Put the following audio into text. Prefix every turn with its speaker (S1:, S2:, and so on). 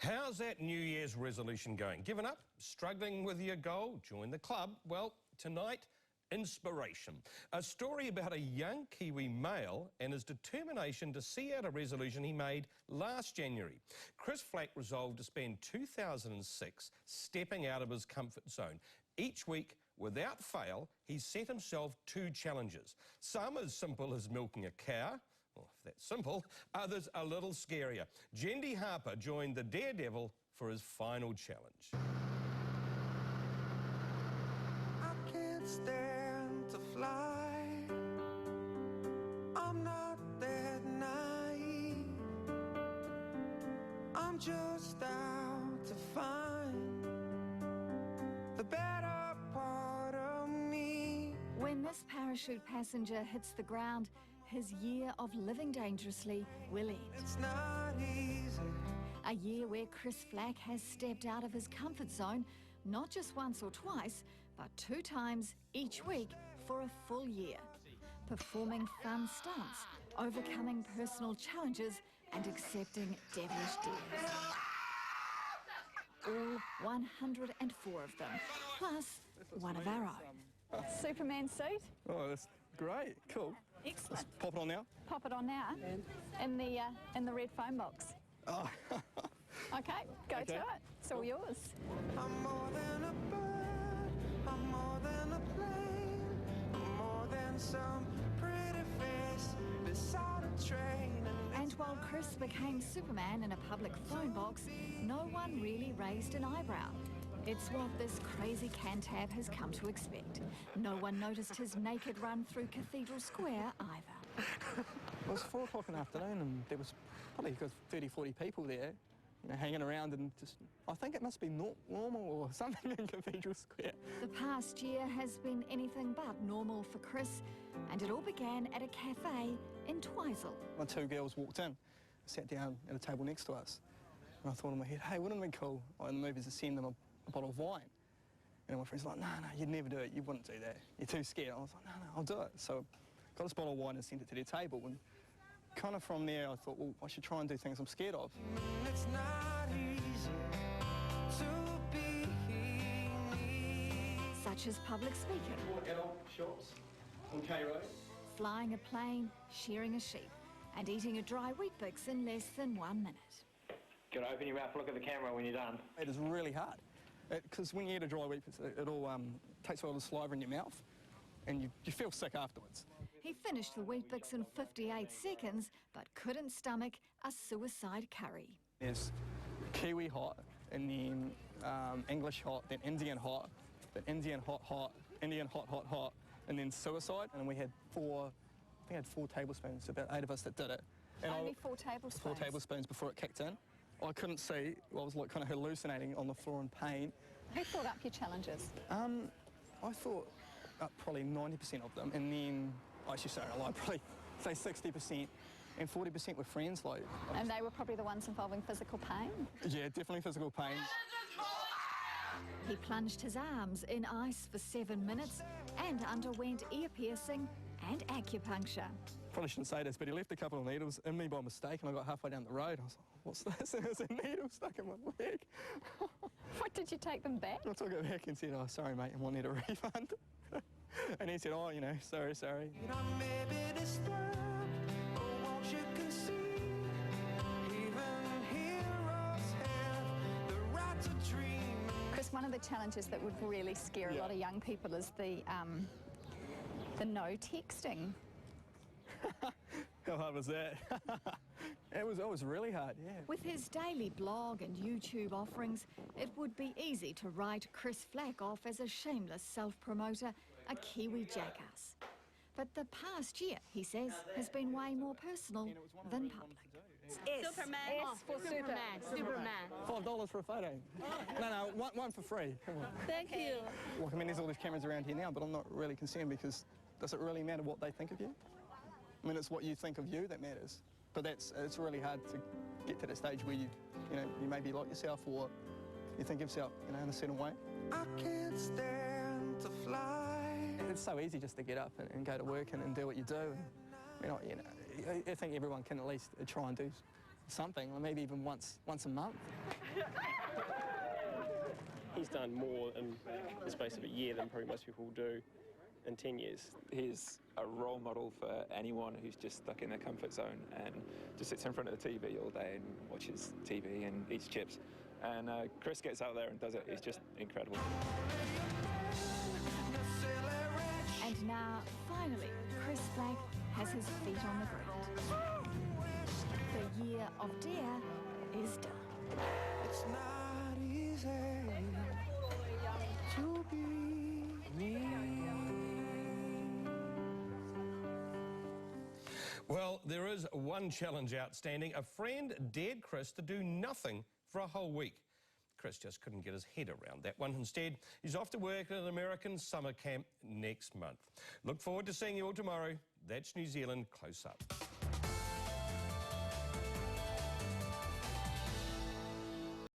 S1: How's that New Year's resolution going? Given up? Struggling with your goal? Join the club? Well, tonight, inspiration. A story about a young Kiwi male and his determination to see out a resolution he made last January. Chris Flack resolved to spend 2006 stepping out of his comfort zone. Each week, without fail, he set himself 2 challenges. Some as simple as milking a cow. Well, if that's simple, others a little scarier. Jendy Harper joined the Daredevil for his final challenge.
S2: I can't stand to fly. I'm not that naive. I'm just out to find the better part of me.
S3: When this parachute passenger hits the ground, his year of living dangerously will end.
S2: It's not easy.
S3: A year where Chris Flack has stepped out of his comfort zone, not just once or twice, but 2 times each week for a full year. Performing fun stunts, overcoming personal challenges and accepting devilish dares. All 104 of them, plus one of our own.
S4: Superman suit.
S5: Oh, that's great. Cool.
S4: Excellent.
S5: Let's pop it on now.
S4: Pop it on now in the red phone box.
S5: Oh.
S4: Okay, go to it. It's all yours.
S2: I'm more than a bird. I'm more than a plane. I'm more than some pretty face beside a train.
S3: And while Chris became Superman in a public phone box, no one really raised an eyebrow. It's what this crazy cantab has come to expect. No one noticed his naked run through Cathedral Square either.
S5: It was 4 o'clock in the afternoon and there was probably 30, 40 people there, you know, hanging around, and just, I think it must be normal or something in Cathedral Square.
S3: The past year has been anything but normal for Chris, and it all began at a cafe in Twizel.
S5: My 2 girls walked in, sat down at a table next to us, and I thought in my head, hey, wouldn't it be cool in the movies to send them a bottle of wine? And my friend's like, no, you'd never do it, you wouldn't do that, you're too scared. I was like, no, I'll do it. So got this bottle of wine and sent it to their table, and kind of from there I thought, well, I should try and do things I'm scared of.
S2: It's not easy to be me.
S3: Such as public speaking,
S5: Adult shops on K Road.
S3: flying a plane, shearing a sheep, and eating a dry wheat bix in less than 1 minute.
S6: Got to open your mouth, look at the camera when you're done.
S5: It is really hard, because when you eat a dry wheat, it all takes all the saliva in your mouth, and you feel sick afterwards.
S3: He finished the wheat bix in 58 seconds, but couldn't stomach a suicide curry.
S5: There's Kiwi hot, and then English hot, then Indian hot, then Indian hot, Indian hot, and then suicide. And we had 4 tablespoons, about 8 of us that did it. And
S4: Only 4 tablespoons?
S5: 4 tablespoons before it kicked in. I couldn't see, I was like kind of hallucinating on the floor in pain.
S4: Who thought up your challenges?
S5: I thought up probably 90% of them, and then, actually sorry, I lied, probably say 60%, and 40% were friends. Like,
S4: And they were probably the ones involving physical pain?
S5: Yeah, definitely physical pain.
S3: He plunged his arms in ice for 7 minutes and underwent ear piercing and acupuncture.
S5: Probably shouldn't say this, but he left a couple of needles in me by mistake, and I got halfway down the road. I was like, what's this? And there's a needle stuck in my leg.
S4: What, did you take them back?
S5: I took it back and said, oh, sorry, mate, I might need a refund. And he said, oh, you know, sorry.
S2: I may be disturbed, but won't you concede? Even heroes have the right to dream.
S4: Chris, one of the challenges that would really scare a lot of young people is the no texting.
S5: How hard was that? It was really hard, yeah.
S3: With his daily blog and YouTube offerings, it would be easy to write Chris Flack off as a shameless self-promoter, a Kiwi jackass. But the past year, he says, has been way more personal than public.
S7: Superman.
S4: S for Superman.
S5: $5 for a photo. No, one for free. Come on.
S7: Thank you.
S5: Look, I mean, there's all these cameras around here now, but I'm not really concerned, because does it really matter what they think of you? I mean, it's what you think of you that matters. But it's really hard to get to that stage where you maybe like yourself, or you think of yourself, in a certain way.
S2: I can't stand to fly.
S5: It's so easy just to get up and go to work and do what you do. I think everyone can at least try and do something, or maybe even once a month.
S7: He's done more in the space of a year than probably most people do in 10 years.
S8: He's a role model for anyone who's just stuck in their comfort zone and just sits in front of the TV all day and watches TV and eats chips. And Chris gets out there and does it. It's just incredible.
S3: And now, finally, Chris Flack has his feet on the ground. The year of dare is done.
S2: It's not easy to be me.
S1: Well, there is one challenge outstanding. A friend dared Chris to do nothing for a whole week. Chris just couldn't get his head around that one. Instead, he's off to work at an American summer camp next month. Look forward to seeing you all tomorrow. That's New Zealand Close Up.